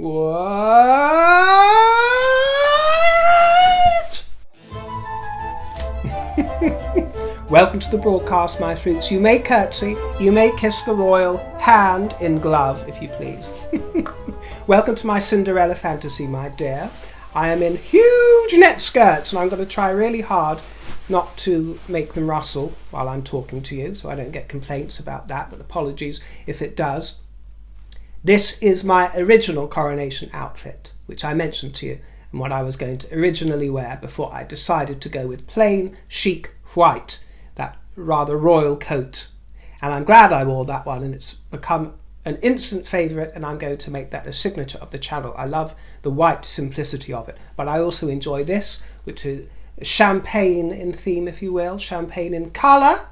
What? Welcome to the broadcast, my fruits. You may curtsy, you may kiss the royal hand in glove, if you please. Welcome to my Cinderella fantasy, my dear. I am in huge net skirts, and I'm going to try really hard not to make them rustle while I'm talking to you, so I don't get complaints about that, but apologies if it does. This is my original coronation outfit, which I mentioned to you, and what I was going to originally wear before I decided to go with plain, chic white, that rather royal coat. And I'm glad I wore that one, and it's become an instant favourite, and I'm going to make that a signature of the channel. I love the white simplicity of it, but I also enjoy this, which is champagne in theme, if you will, champagne in colour.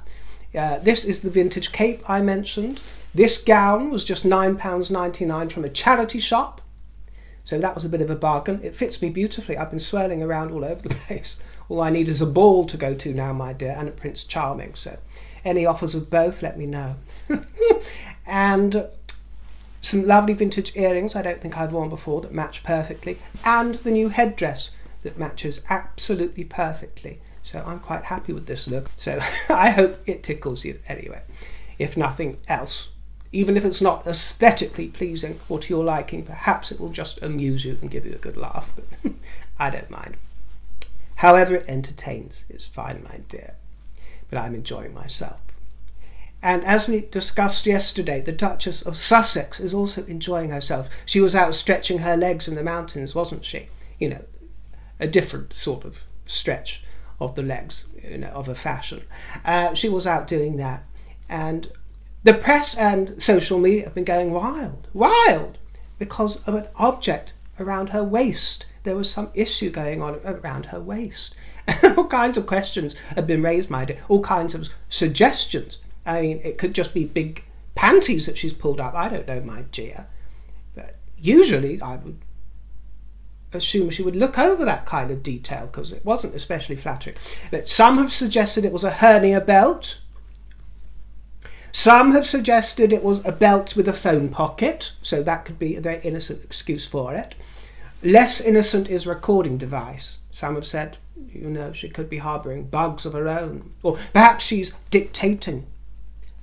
This is the vintage cape I mentioned. This gown was just £9.99 from a charity shop, so that was a bit of a bargain. It fits me beautifully. I've been swirling around all over the place. All I need is a ball to go to now, my dear, and a Prince Charming, so any offers of both, let me know. And some lovely vintage earrings I don't think I've worn before that match perfectly, and the new headdress that matches absolutely perfectly. So I'm quite happy with this look. So I hope it tickles you anyway. If nothing else, even if it's not aesthetically pleasing or to your liking, perhaps it will just amuse you and give you a good laugh. But I don't mind. However it entertains, it's fine, my dear. But I'm enjoying myself. And as we discussed yesterday, the Duchess of Sussex is also enjoying herself. She was out stretching her legs in the mountains, wasn't she? You know, a different sort of stretch of the legs, you know, of a fashion. She was out doing that. And the press and social media have been going wild, because of an object around her waist. There was some issue going on around her waist. All kinds of questions have been raised, my dear. All kinds of suggestions. I mean, it could just be big panties that she's pulled up. I don't know, my dear. But usually I would assume she would look over that kind of detail, because it wasn't especially flattering. But some have suggested it was a hernia belt. Some have suggested it was a belt with a phone pocket, so that could be a very innocent excuse for it. Less innocent is recording device. Some have said, you know, she could be harbouring bugs of her own. Or perhaps she's dictating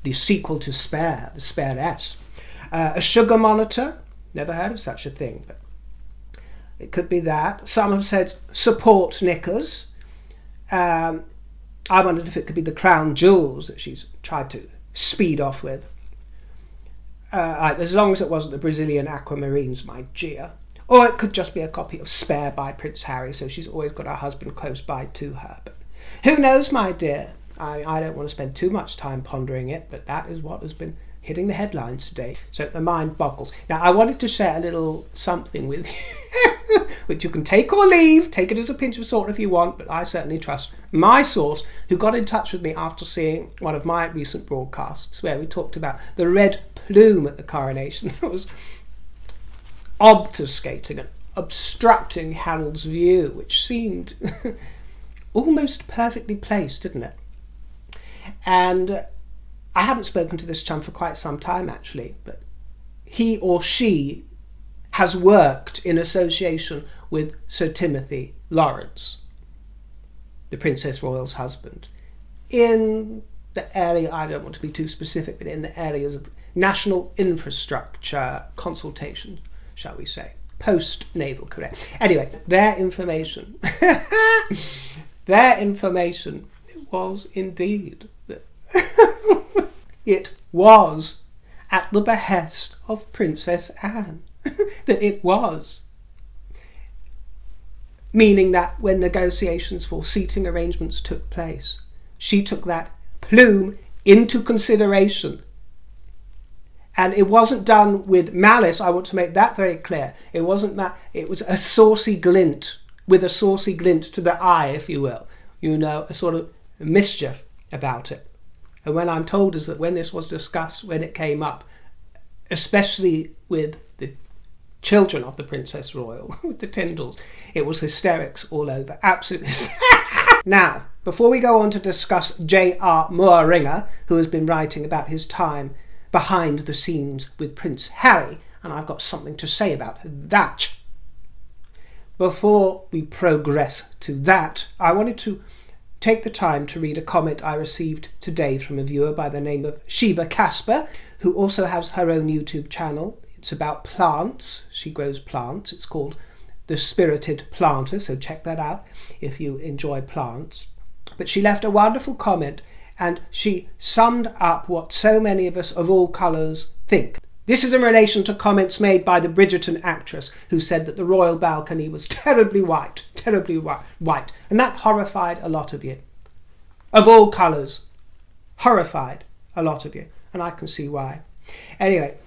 the sequel to Spare, the Spare S. A sugar monitor, never heard of such a thing, but it could be that. Some have said support knickers. I wondered if it could be the crown jewels that she's tried to speed off with. As long as it wasn't the Brazilian aquamarines, my dear. Or it could just be a copy of Spare by Prince Harry, so she's always got her husband close by to her. But who knows, my dear? I don't want to spend too much time pondering it, but that is what has been hitting the headlines today. So the mind boggles. Now, I wanted to share a little something with you, which you can take or leave. Take it as a pinch of salt if you want, but I certainly trust my source, who got in touch with me after seeing one of my recent broadcasts where we talked about the red plume at the coronation. That was obfuscating and obstructing Harold's view, which seemed almost perfectly placed, didn't it? And I haven't spoken to this chum for quite some time, actually, but he or she has worked in association with Sir Timothy Lawrence, the Princess Royal's husband, in the area, I don't want to be too specific, but in the areas of national infrastructure consultation, shall we say, post-naval career. Anyway, their information was indeed that it was at the behest of Princess Anne that it was. Meaning that when negotiations for seating arrangements took place, she took that plume into consideration. And it wasn't done with malice, I want to make that very clear. It wasn't it was a saucy glint, with a saucy glint to the eye, if you will. You know, a sort of mischief about it. And when I'm told is that when this was discussed, when it came up, especially with the children of the Princess Royal, with the Tyndalls, it was hysterics all over. Absolutely. Now, before we go on to discuss J.R. Mooringer, who has been writing about his time behind the scenes with Prince Harry, and I've got something to say about that. Before we progress to that, I wanted to take the time to read a comment I received today from a viewer by the name of Sheba Casper, who also has her own YouTube channel. It's about plants. She grows plants. It's called The Spirited Planter, so check that out if you enjoy plants. But she left a wonderful comment, and she summed up what so many of us of all colours think. This is in relation to comments made by the Bridgerton actress, who said that the royal balcony was terribly white, and that horrified a lot of you. Of all colours, horrified a lot of you, and I can see why. Anyway,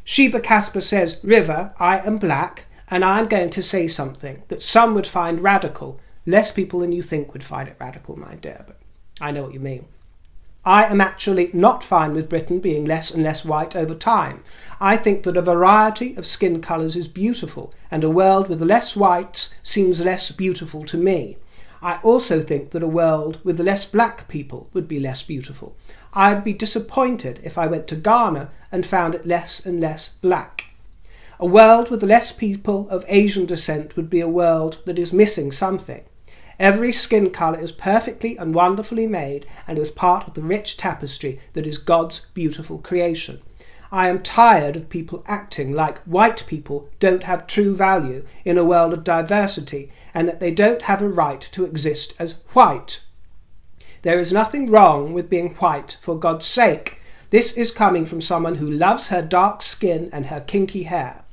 Sheba Casper says, River, I am black, and I'm going to say something that some would find radical. Less people than you think would find it radical, my dear, but I know what you mean. I am actually not fine with Britain being less and less white over time. I think that a variety of skin colours is beautiful, and a world with less whites seems less beautiful to me. I also think that a world with less black people would be less beautiful. I'd be disappointed if I went to Ghana and found it less and less black. A world with less people of Asian descent would be a world that is missing something. Every skin colour is perfectly and wonderfully made and is part of the rich tapestry that is God's beautiful creation. I am tired of people acting like white people don't have true value in a world of diversity and that they don't have a right to exist as white. There is nothing wrong with being white, for God's sake. This is coming from someone who loves her dark skin and her kinky hair.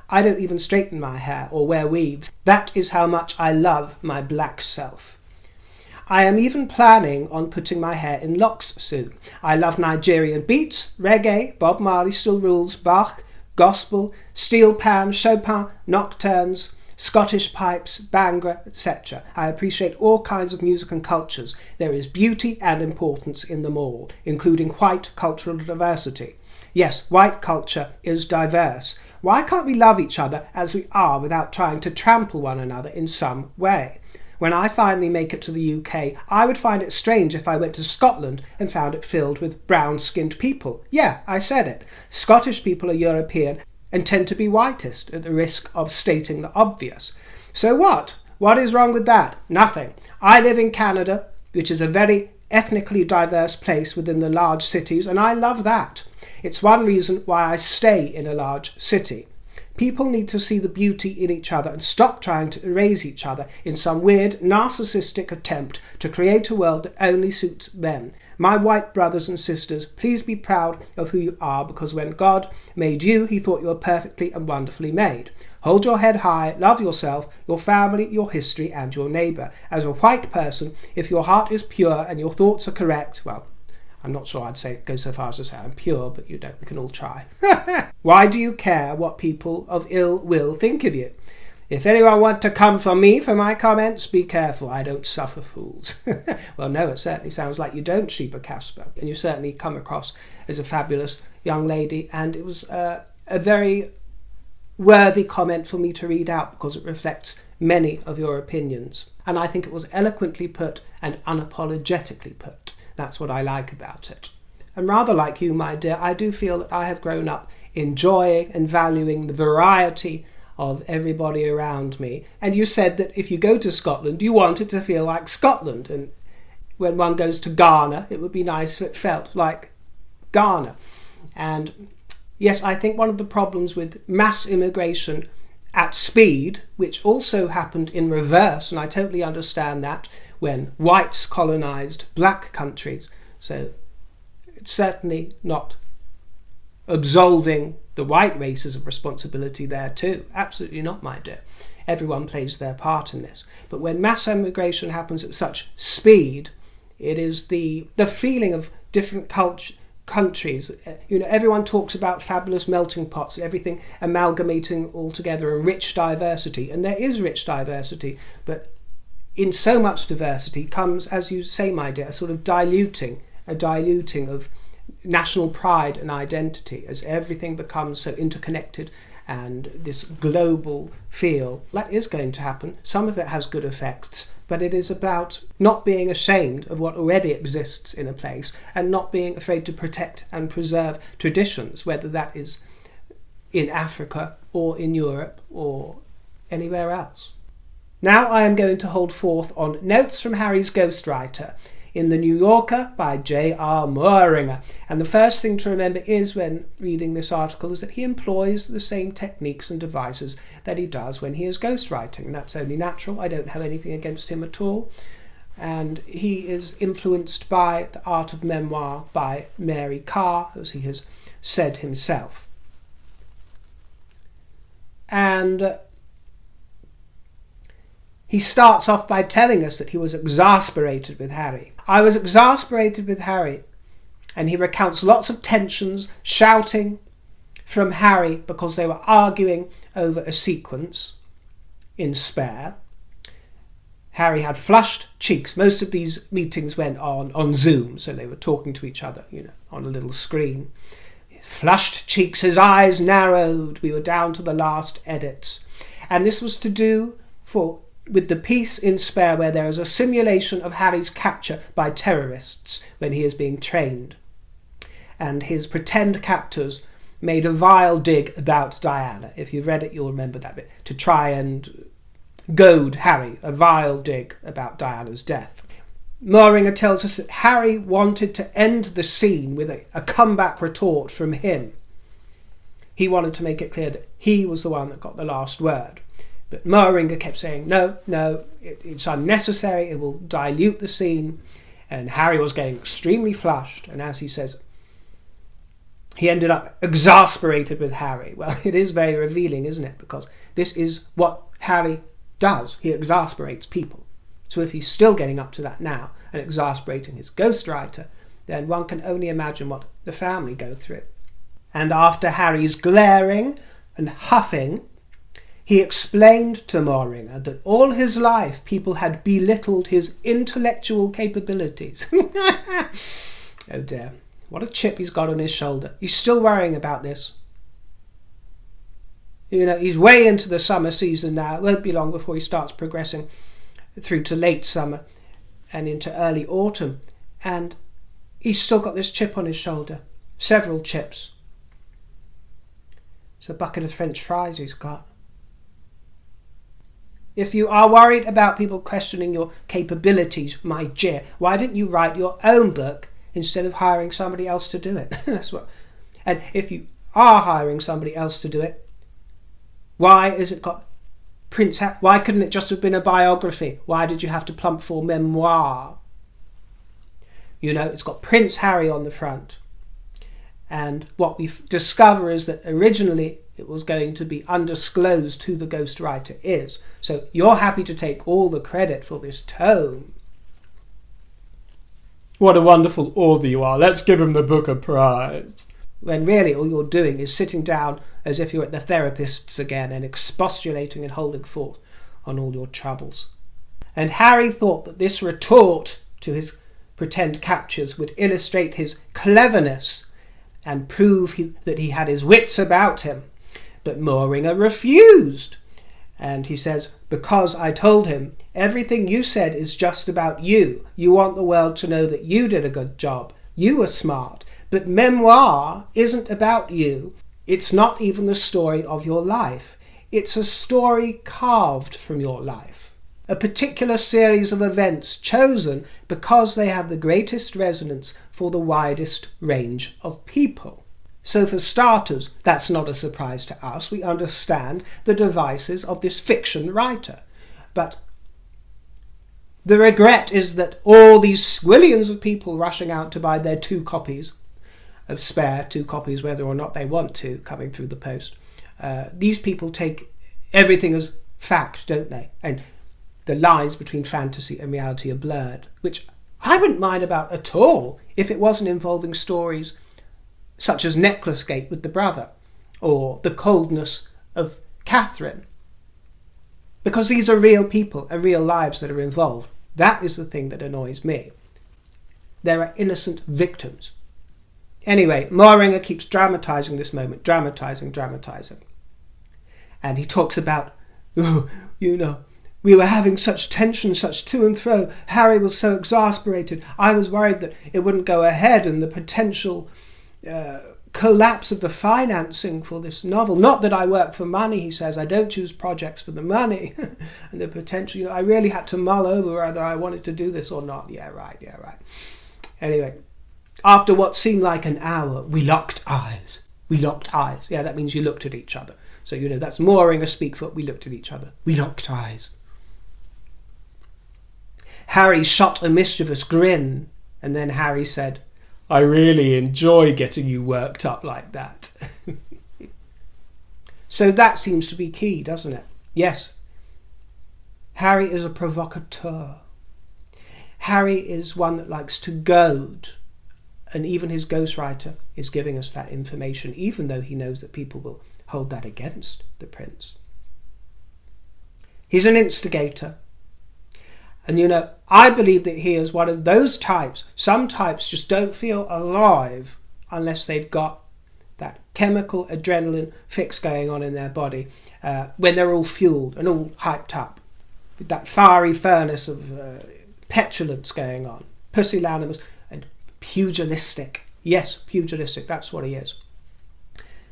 I don't even straighten my hair or wear weaves. That is how much I love my black self. I am even planning on putting my hair in locks soon. I love Nigerian beats, reggae, Bob Marley still rules, Bach, gospel, steel pan, Chopin, nocturnes, Scottish pipes, Bhangra, etc. I appreciate all kinds of music and cultures. There is beauty and importance in them all, including white cultural diversity. Yes, white culture is diverse. Why can't we love each other as we are without trying to trample one another in some way? When I finally make it to the UK, I would find it strange if I went to Scotland and found it filled with brown-skinned people. Yeah, I said it. Scottish people are European and tend to be whitest, at the risk of stating the obvious. So what? What is wrong with that? Nothing. I live in Canada, which is a very ethnically diverse place within the large cities, and I love that. It's one reason why I stay in a large city. People need to see the beauty in each other and stop trying to erase each other in some weird narcissistic attempt to create a world that only suits them. My white brothers and sisters, please be proud of who you are, because when God made you, he thought you were perfectly and wonderfully made. Hold your head high, love yourself, your family, your history, and your neighbour. As a white person, if your heart is pure and your thoughts are correct, well, I'm not sure I'd say go so far as to say I'm pure, but you don't. We can all try. Why do you care what people of ill will think of you? If anyone want to come for me for my comments, be careful. I don't suffer fools. Well, no, it certainly sounds like you don't, Sheba Casper. And you certainly come across as a fabulous young lady. And it was a very worthy comment for me to read out because it reflects many of your opinions. And I think it was eloquently put and unapologetically put. That's what I like about it. And rather like you, my dear, I do feel that I have grown up enjoying and valuing the variety of everybody around me. And you said that if you go to Scotland, you want it to feel like Scotland. And when one goes to Ghana, it would be nice if it felt like Ghana. And yes, I think one of the problems with mass immigration at speed, which also happened in reverse, and I totally understand that, when whites colonised black countries. So it's certainly not absolving the white races of responsibility there too. Absolutely not, my dear. Everyone plays their part in this. But when mass immigration happens at such speed, it is the feeling of different countries. You know, everyone talks about fabulous melting pots, everything amalgamating all together, and rich diversity. And there is rich diversity, but in so much diversity comes, as you say, my dear, a sort of diluting of national pride and identity as everything becomes so interconnected and this global feel. That is going to happen. Some of it has good effects, but it is about not being ashamed of what already exists in a place and not being afraid to protect and preserve traditions, whether that is in Africa or in Europe or anywhere else. Now I am going to hold forth on Notes from Harry's Ghostwriter in The New Yorker by J.R. Mooringer. And the first thing to remember is, when reading this article, is that he employs the same techniques and devices that he does when he is ghostwriting. And that's only natural. I don't have anything against him at all. And he is influenced by the art of memoir by Mary Carr, as he has said himself. And he starts off by telling us that he was exasperated with Harry. I was exasperated with Harry. And he recounts lots of tensions, shouting from Harry because they were arguing over a sequence in Spare. Harry had flushed cheeks. Most of these meetings went on Zoom, so they were talking to each other, on a little screen. His flushed cheeks, his eyes narrowed. We were down to the last edits. And this was to do with the piece in Spare where there is a simulation of Harry's capture by terrorists when he is being trained. And his pretend captors made a vile dig about Diana. If you've read it, you'll remember that bit. To try and goad Harry, a vile dig about Diana's death. Mooringer tells us that Harry wanted to end the scene with a comeback retort from him. He wanted to make it clear that he was the one that got the last word. But Mooringer kept saying, no, it's unnecessary, it will dilute the scene. And Harry was getting extremely flushed. And as he says, he ended up exasperated with Harry. Well, it is very revealing, isn't it? Because this is what Harry does. He exasperates people. So if he's still getting up to that now and exasperating his ghostwriter, then one can only imagine what the family go through. And after Harry's glaring and huffing, he explained to Mooringer that all his life people had belittled his intellectual capabilities. Oh dear, what a chip he's got on his shoulder. He's still worrying about this. He's way into the summer season now. It won't be long before he starts progressing through to late summer and into early autumn. And he's still got this chip on his shoulder. Several chips. It's a bucket of French fries he's got. If you are worried about people questioning your capabilities, my dear, why didn't you write your own book instead of hiring somebody else to do it? And if you are hiring somebody else to do it, why has it got Prince why couldn't it just have been a biography? Why did you have to plump for memoir? It's got Prince Harry on the front. And what we discover is that originally it was going to be undisclosed who the ghostwriter is. So you're happy to take all the credit for this tome. What a wonderful author you are. Let's give him the Booker Prize. When really all you're doing is sitting down as if you're at the therapist's again and expostulating and holding forth on all your troubles. And Harry thought that this retort to his pretend captures would illustrate his cleverness and prove that he had his wits about him. But Mooringer refused. And he says, because I told him, everything you said is just about you. You want the world to know that you did a good job. You were smart. But memoir isn't about you. It's not even the story of your life. It's a story carved from your life. A particular series of events chosen because they have the greatest resonance for the widest range of people. So for starters, that's not a surprise to us. We understand the devices of this fiction writer. But the regret is that all these squillions of people rushing out to buy their 2 copies of Spare, 2 copies whether or not they want to, coming through the post, these people take everything as fact, don't they? And the lines between fantasy and reality are blurred, which I wouldn't mind about at all if it wasn't involving stories such as Necklacegate with the brother, or the coldness of Catherine. Because these are real people and real lives that are involved. That is the thing that annoys me. There are innocent victims. Anyway, Mooringer keeps dramatising this moment, dramatising. And he talks about, we were having such tension, such to and fro. Harry was so exasperated. I was worried that it wouldn't go ahead and the potential collapse of the financing for this novel. Not that I work for money, he says. I don't choose projects for the money and the potential. You know, I really had to mull over whether I wanted to do this or not. Yeah, right. Anyway, after what seemed like an hour, we locked eyes. We locked eyes. Yeah, that means you looked at each other. So, you know, that's mooring a speak foot. We looked at each other. We locked eyes. Harry shot a mischievous grin, and then Harry said, I really enjoy getting you worked up like that. So that seems to be key, doesn't it? Yes. Harry is a provocateur. Harry is one that likes to goad, and even his ghostwriter is giving us that information, even though he knows that people will hold that against the prince. He's an instigator. And, you know, I believe that he is one of those types. Some types just don't feel alive unless they've got that chemical adrenaline fix going on in their body when they're all fueled and all hyped up with that fiery furnace of petulance going on. Pusillanimous and pugilistic. Yes, pugilistic, that's what he is.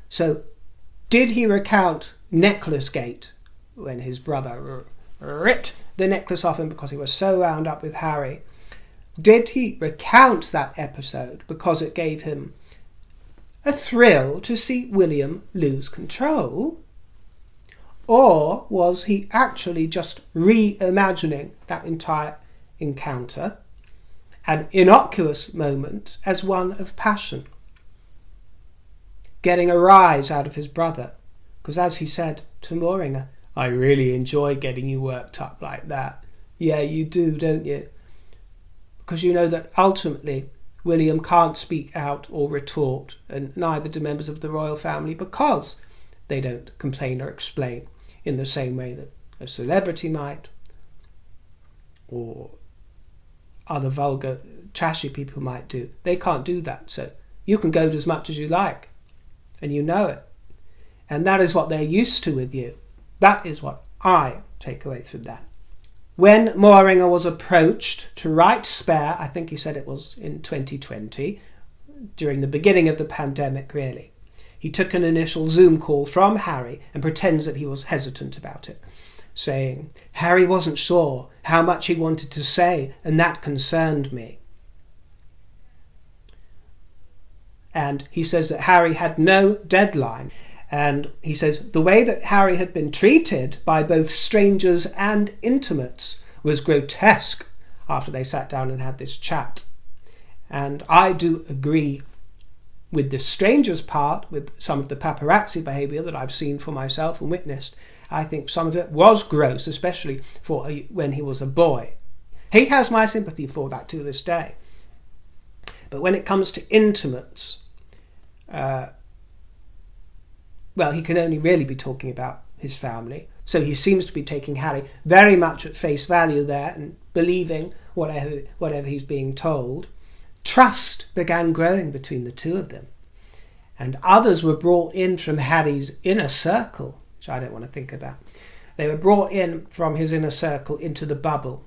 So, did he recount Necklacegate when his brother ripped the necklace off him because he was so wound up with Harry? Did he recount that episode because it gave him a thrill to see William lose control? Or was he actually just reimagining that entire encounter, an innocuous moment, as one of passion? Getting a rise out of his brother, because as he said to Mooringer, I really enjoy getting you worked up like that. Yeah, you do, don't you? Because you know that ultimately William can't speak out or retort, and neither do members of the royal family, because they don't complain or explain in the same way that a celebrity might, or other vulgar, trashy people might do. They can't do that. So you can goad as much as you like, and you know it. And that is what they're used to with you. That is what I take away from that. When Mooringer was approached to write Spare, I think he said it was in 2020, during the beginning of the pandemic really, he took an initial Zoom call from Harry and pretends that he was hesitant about it, saying, Harry wasn't sure how much he wanted to say, and that concerned me. And he says that Harry had no deadline. And he says the way that Harry had been treated by both strangers and intimates was grotesque after they sat down and had this chat. And I do agree with the strangers part, with some of the paparazzi behaviour that I've seen for myself and witnessed. I think some of it was gross, especially for when he was a boy. He has my sympathy for that to this day. But when it comes to intimates, well, he can only really be talking about his family. So he seems to be taking Harry very much at face value there and believing whatever he's being told. Trust began growing between the two of them. And others were brought in from Harry's inner circle, which I don't want to think about. They were brought in from his inner circle into the bubble.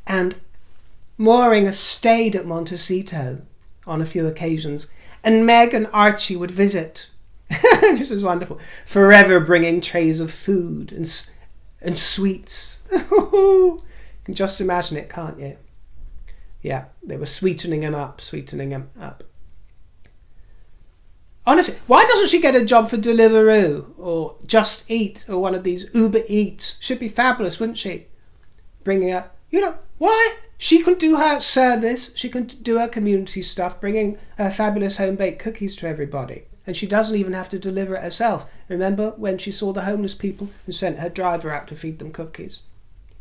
And Mooringer stayed at Montecito on a few occasions, and Meg and Archie would visit. This is wonderful. Forever bringing trays of food and sweets. You can just imagine it, can't you? Yeah, they were sweetening him up. Honestly, why doesn't she get a job for Deliveroo or Just Eat or one of these Uber Eats? Should be fabulous, wouldn't she? Bringing up, you know, why? She can do her service, she can do her community stuff, bringing her fabulous home-baked cookies to everybody. And she doesn't even have to deliver it herself. Remember when she saw the homeless people and sent her driver out to feed them cookies?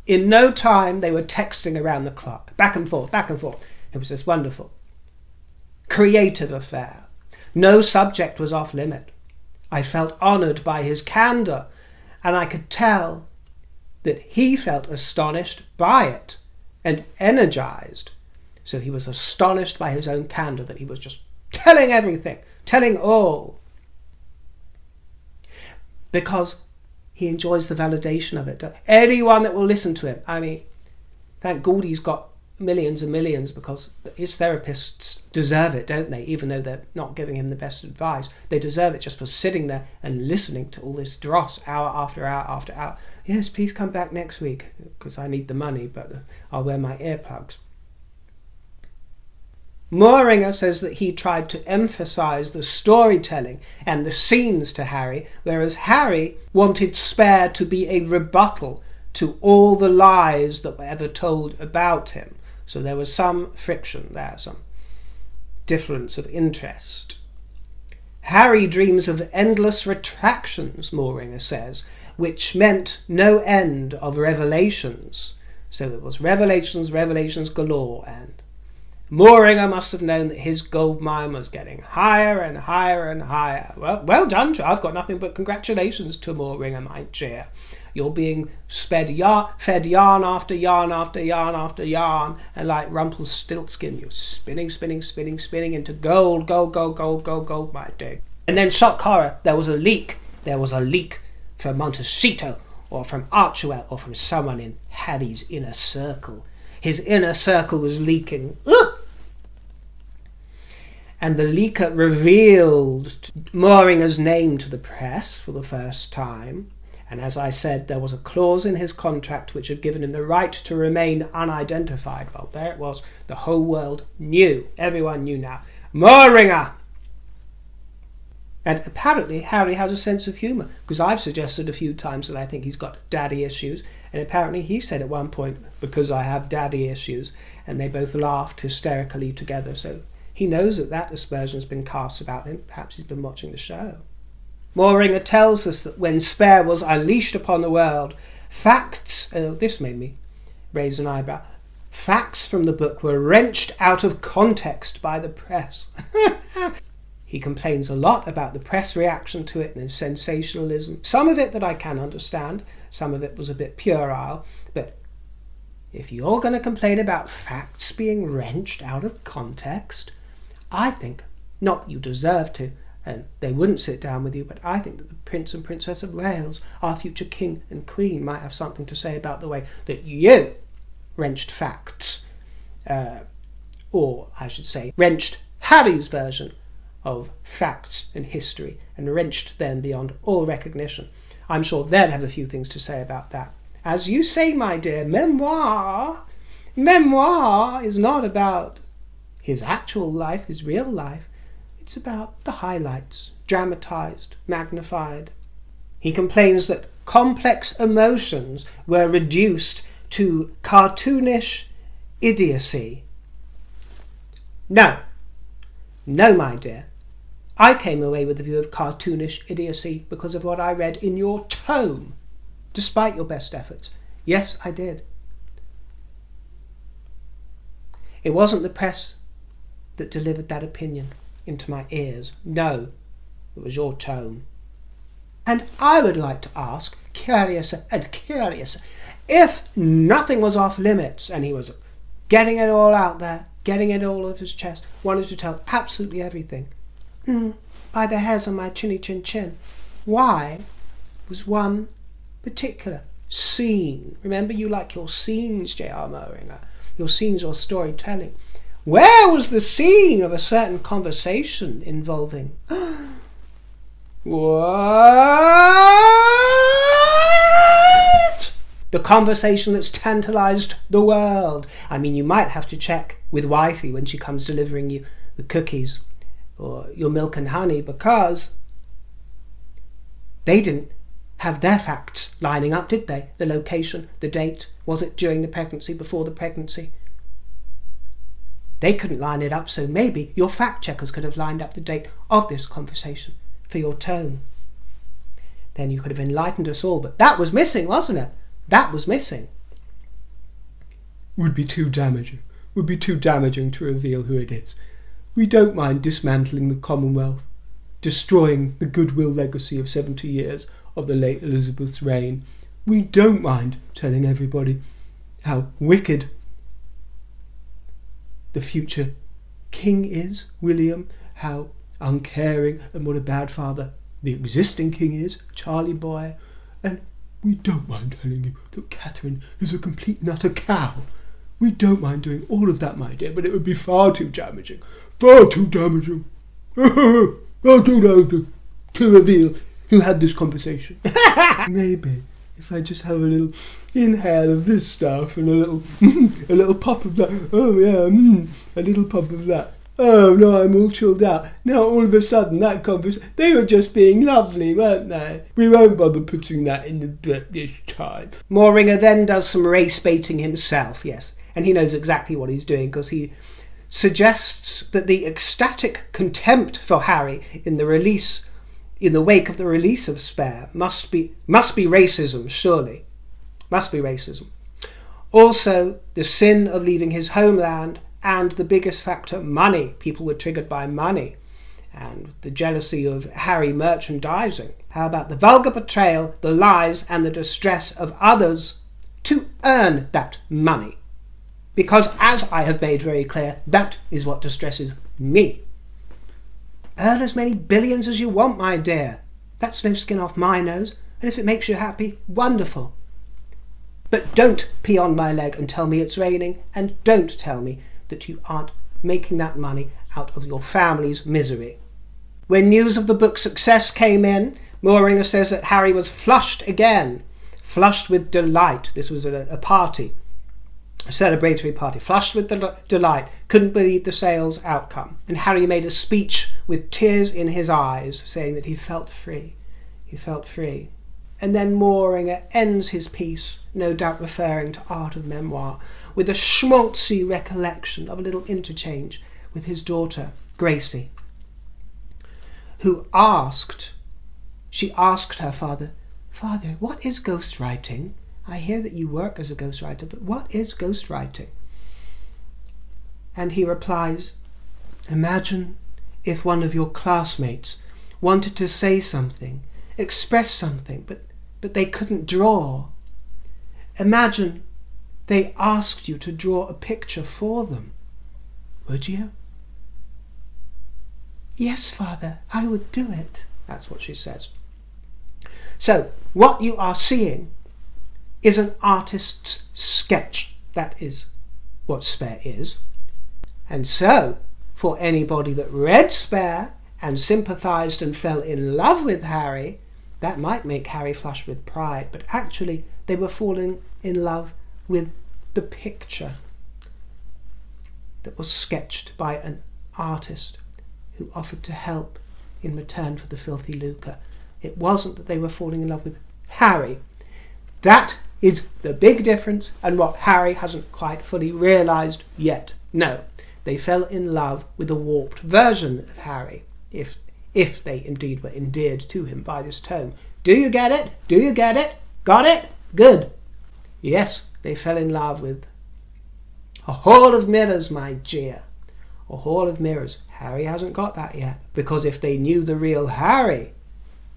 In no time, they were texting around the clock, back and forth. It was just wonderful. Creative affair. No subject was off limit. I felt honoured by his candour, and I could tell that he felt astonished by it and energised. So he was astonished by his own candour, that he was just telling everything, telling all, because he enjoys the validation of it. Anyone that will listen to him, I mean, thank God he's got millions and millions because his therapists deserve it, don't they? Even though they're not giving him the best advice, they deserve it just for sitting there and listening to all this dross hour after hour after hour. Yes, please come back next week because I need the money, but I'll wear my earplugs. Mooringer says that he tried to emphasise the storytelling and the scenes to Harry, whereas Harry wanted Spare to be a rebuttal to all the lies that were ever told about him. So there was some friction there, some difference of interest. Harry dreams of endless retractions, Mooringer says, which meant no end of revelations. So it was revelations galore, and Mooringer must have known that his gold mine was getting higher and higher and higher. Well done. I've got nothing but congratulations to Mooringer, my dear. You're being fed yarn after yarn after yarn after yarn, and like Rumpelstiltskin, you're spinning into gold, my dear. And then shock horror, there was a leak from Montecito, or from Archewell, or from someone in Harry's inner circle. His inner circle was leaking. Ugh! And the leaker revealed Mooringer's name to the press for the first time. And as I said, there was a clause in his contract which had given him the right to remain unidentified. Well, there it was. The whole world knew. Everyone knew now. Mooringer! And apparently Harry has a sense of humour, because I've suggested a few times that I think he's got daddy issues, and apparently he said at one point, because I have daddy issues, and they both laughed hysterically together. So he knows that aspersion has been cast about him. Perhaps he's been watching the show. Mooringer tells us that when Spare was unleashed upon the world, facts, this made me raise an eyebrow, facts from the book were wrenched out of context by the press. He complains a lot about the press reaction to it and sensationalism. Some of it that I can understand, some of it was a bit puerile, but if you're going to complain about facts being wrenched out of context, I think, not that you deserve to, and they wouldn't sit down with you, but I think that the Prince and Princess of Wales, our future King and Queen, might have something to say about the way that you wrenched facts, or I should say, wrenched Harry's version of facts and history, and wrenched them beyond all recognition. I'm sure they'll have a few things to say about that. As you say, my dear, memoir is not about his actual life, his real life. It's about the highlights, dramatised, magnified. He complains that complex emotions were reduced to cartoonish idiocy. No, my dear. I came away with the view of cartoonish idiocy because of what I read in your tome, despite your best efforts. Yes, I did. It wasn't the press that delivered that opinion into my ears. No, it was your tome. And I would like to ask, curiouser and curiouser, if nothing was off limits and he was getting it all out there, getting it all off his chest, wanted to tell absolutely everything, by the hairs on my chinny chin chin, why was one particular scene? Remember, you like your scenes, J.R. Mooringer. Your scenes, your storytelling. Where was the scene of a certain conversation involving what? The conversation that's tantalised the world. I mean, you might have to check with wifey when she comes delivering you the cookies or your milk and honey, because they didn't have their facts lining up, did they? The location, the date, was it during the pregnancy, before the pregnancy? They couldn't line it up, so maybe your fact checkers could have lined up the date of this conversation for your tome. Then you could have enlightened us all, but that was missing, wasn't it? That was missing. Would be too damaging to reveal who it is. We don't mind dismantling the Commonwealth, destroying the goodwill legacy of 70 years of the late Elizabeth's reign. We don't mind telling everybody how wicked the future king is, William, how uncaring and what a bad father the existing king is, Charlie boy, and we don't mind telling you that Catherine is a complete and utter cow. We don't mind doing all of that, my dear, but it would be far too damaging. Far too damaging. Far too damaging to reveal who had this conversation. Maybe if I just have a little inhale of this stuff and a little pop of that. Oh yeah, a little pop of that. Oh no, I'm all chilled out. Now all of a sudden that conversation, they were just being lovely, weren't they? We won't bother putting that in the book this time. Mooringer then does some race baiting himself, yes. And he knows exactly what he's doing, because he suggests that the ecstatic contempt for Harry in the wake of the release of Spare must be racism, surely. Must be racism. Also, the sin of leaving his homeland, and the biggest factor, money. People were triggered by money. And the jealousy of Harry merchandising. How about the vulgar betrayal, the lies, and the distress of others to earn that money? Because, as I have made very clear, that is what distresses me. Earn as many billions as you want, my dear. That's no skin off my nose, and if it makes you happy, wonderful. But don't pee on my leg and tell me it's raining, and don't tell me that you aren't making that money out of your family's misery. When news of the book's success came in, Mooringer says that Harry was flushed again, flushed with delight. This was a party. A celebratory party, flushed with delight, couldn't believe the sales outcome. And Harry made a speech with tears in his eyes, saying that he felt free. He felt free. And then Mooringer ends his piece, no doubt referring to art of memoir, with a schmaltzy recollection of a little interchange with his daughter, Gracie, who asked her father, "Father, what is ghostwriting? I hear that you work as a ghostwriter, but what is ghostwriting?" And he replies, "Imagine if one of your classmates wanted to say something, express something, but they couldn't draw. Imagine they asked you to draw a picture for them. Would you?" "Yes, Father, I would do it." That's what she says. So, what you are seeing is an artist's sketch. That is what Spare is. And so, for anybody that read Spare and sympathised and fell in love with Harry, that might make Harry flush with pride, but actually they were falling in love with the picture that was sketched by an artist who offered to help in return for the filthy lucre. It wasn't that they were falling in love with Harry. That is the big difference, and what Harry hasn't quite fully realised yet. No, they fell in love with a warped version of Harry, if they indeed were endeared to him by this tome. Do you get it? Do you get it? Got it? Good. Yes, they fell in love with a hall of mirrors, my dear. A hall of mirrors. Harry hasn't got that yet, because if they knew the real Harry,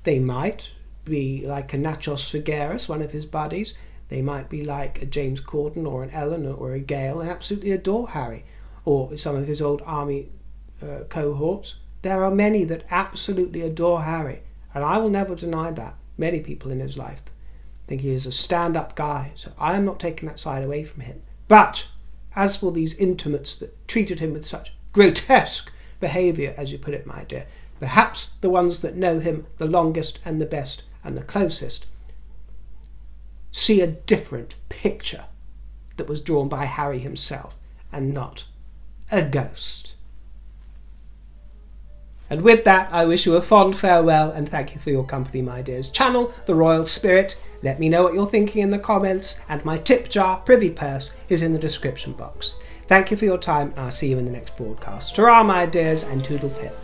they might be like a Nachos Figueres, one of his buddies. They might be like a James Corden or an Ellen or a Gale and absolutely adore Harry, or some of his old army cohorts. There are many that absolutely adore Harry, and I will never deny that. Many people in his life think he is a stand-up guy, so I am not taking that side away from him. But as for these intimates that treated him with such grotesque behaviour, as you put it, my dear, perhaps the ones that know him the longest and the best and the closest see a different picture that was drawn by Harry himself and not a ghost. And with that, I wish you a fond farewell and thank you for your company, my dears. Channel the royal spirit. Let me know what you're thinking in the comments, and my tip jar, Privy Purse, is in the description box. Thank you for your time, and I'll see you in the next broadcast. Ta-ra, my dears, and toodle pip.